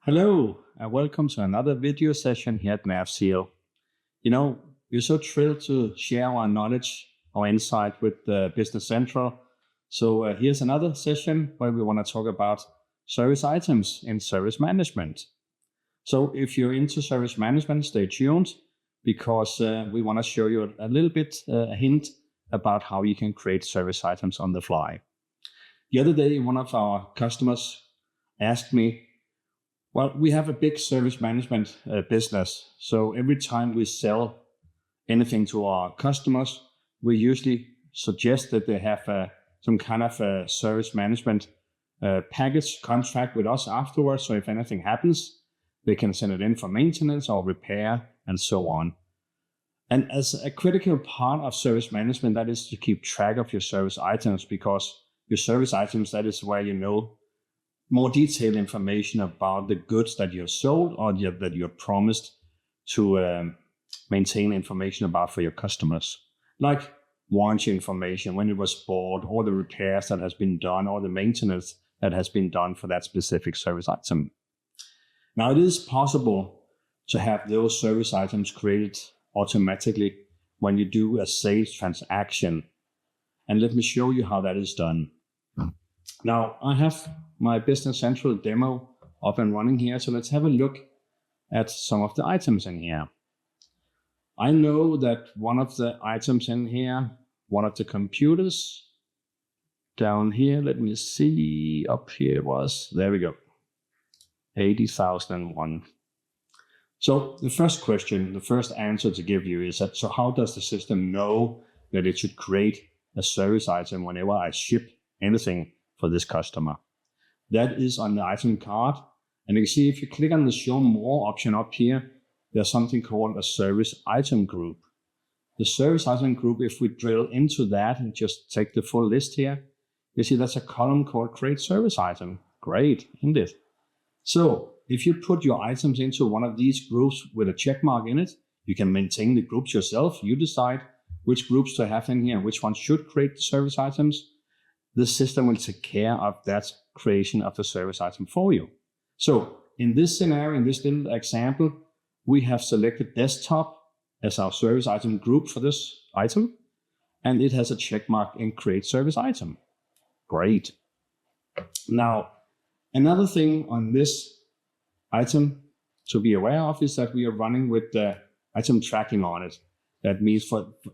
Hello, and welcome to another video session here at NAV SEAL. We're so thrilled to share our knowledge, our insight with Business Central. So here's another session where we want to talk about service items in service management. So if you're into service management, stay tuned because we want to show you a little bit a hint about how you can create service items on the fly. The other day, one of our customers asked me, well, we have a big service management business. So every time we sell anything to our customers, we usually suggest that they have some kind of a service management package contract with us afterwards. So if anything happens, they can send it in for maintenance or repair and so on. And as a critical part of service management, that is to keep track of your service items, because your service items, that is where you know more detailed information about the goods that you've sold or that you're promised to maintain information about for your customers, like warranty information, when it was bought, all the repairs that has been done, or the maintenance that has been done for that specific service item. Now, it is possible to have those service items created automatically when you do a sales transaction. And let me show you how that is done. Now, I have my Business Central demo up and running here. So let's have a look at some of the items in here. I know that one of the items in here, one of the computers down here, let me see, up here there we go, 80,001. So the first question, the first answer to give you is that, so how does the system know that it should create a service item whenever I ship anything for this customer? That is on the item card. And you can see if you click on the show more option up here, there's something called a service item group. The service item group, if we drill into that and just take the full list here, you see that's a column called create service item. Great, isn't it? So if you put your items into one of these groups with a check mark in it, you can maintain the groups yourself. You decide which groups to have in here and which ones should create the service items. The system will take care of that creation of the service item for you. So in this scenario, in this little example, we have selected desktop as our service item group for this item, and it has a check mark in create service item. Great. Now, another thing on this item to be aware of is that we are running with the item tracking on it. That means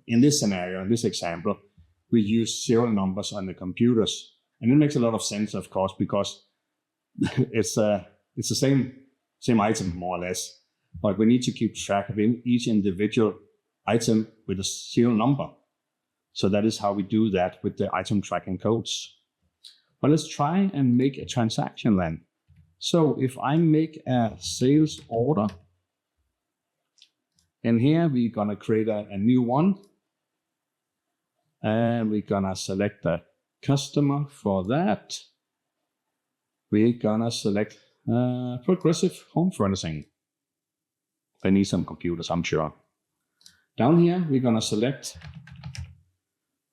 in this scenario, in this example, we use serial numbers on the computers. And it makes a lot of sense, of course, because it's the same item, more or less. But we need to keep track of each individual item with a serial number. So that is how we do that with the item tracking codes. But let's try and make a transaction then. So if I make a sales order, and here we're going to create a new one. And we're going to select the customer for that. We're going to select Progressive Home Furnishing. They need some computers, I'm sure. Down here, we're going to select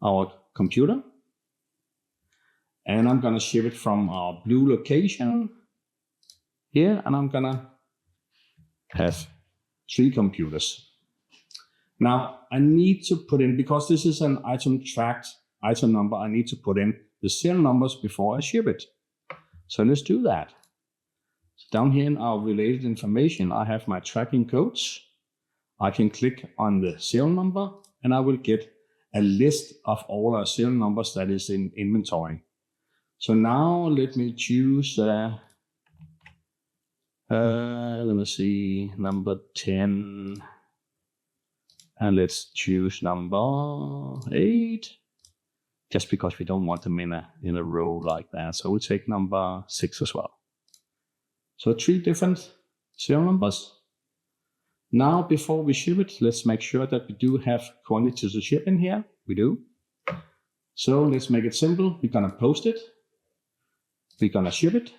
our computer. And I'm going to ship it from our blue location here. And I'm going to have 3 computers. Now, I need to put in, because this is an item tracked item number, I need to put in the serial numbers before I ship it. So let's do that. So down here in our related information, I have my tracking codes. I can click on the serial number and I will get a list of all our serial numbers that is in inventory. So now let me choose, let me see, number 10. And let's choose number 8, just because we don't want them in a row like that. So we'll take number 6 as well. So 3 different serial numbers. Now, before we ship it, let's make sure that we do have quantities to ship in here. We do. So let's make it simple. We're going to post it. We're going to ship it.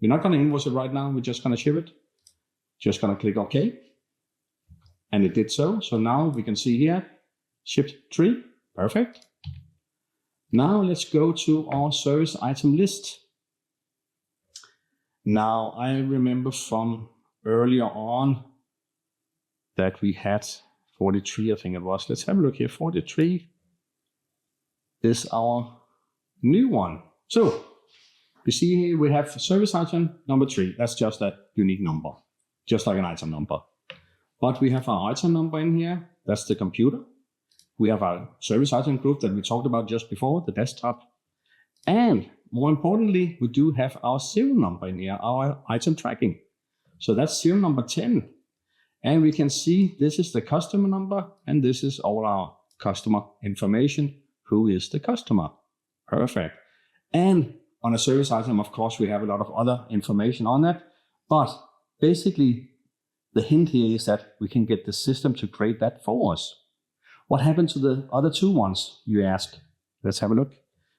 We're not going to invoice it right now. We're just going to ship it. Just going to click OK. And it did so. So now we can see here, shipped 3. Perfect. Now let's go to our service item list. Now, I remember from earlier on that we had 43, I think it was. Let's have a look here. 43 is our new one. So you see here we have service item number 3. That's just a unique number, just like an item number. But we have our item number in here. That's the computer. We have our service item group that we talked about just before, the desktop. And more importantly, we do have our serial number in here, our item tracking. So that's serial number 10. And we can see this is the customer number, and this is all our customer information. Who is the customer? Perfect. And on a service item, of course, we have a lot of other information on that. But basically, the hint here is that we can get the system to create that for us. What happened to the other 2 ones, you ask? Let's have a look.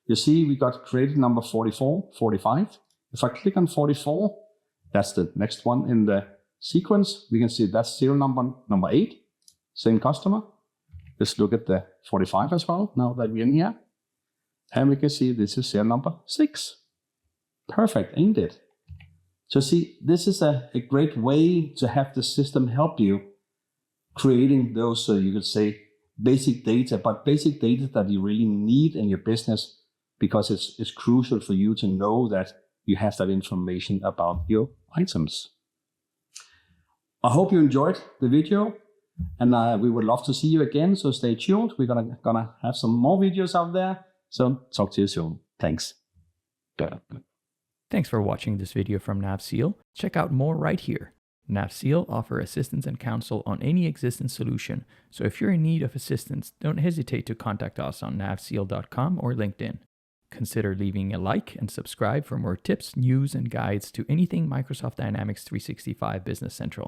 You see, we got created number 44, 45. If I click on 44, that's the next one in the sequence. We can see that's serial number 8, same customer. Let's look at the 45 as well, now that we're in here. And we can see this is serial number 6. Perfect, ain't it? So see, this is a great way to have the system help you creating those, you could say, basic data, but basic data that you really need in your business, because it's crucial for you to know that you have that information about your items. I hope you enjoyed the video, and we would love to see you again, so stay tuned. We're gonna have some more videos out there, so talk to you soon. Thanks. Thanks for watching this video from NAV SEAL. Check out more right here. NAV SEAL offer assistance and counsel on any existing solution, so if you're in need of assistance, don't hesitate to contact us on navseal.com or LinkedIn. Consider leaving a like and subscribe for more tips, news, and guides to anything Microsoft Dynamics 365 Business Central.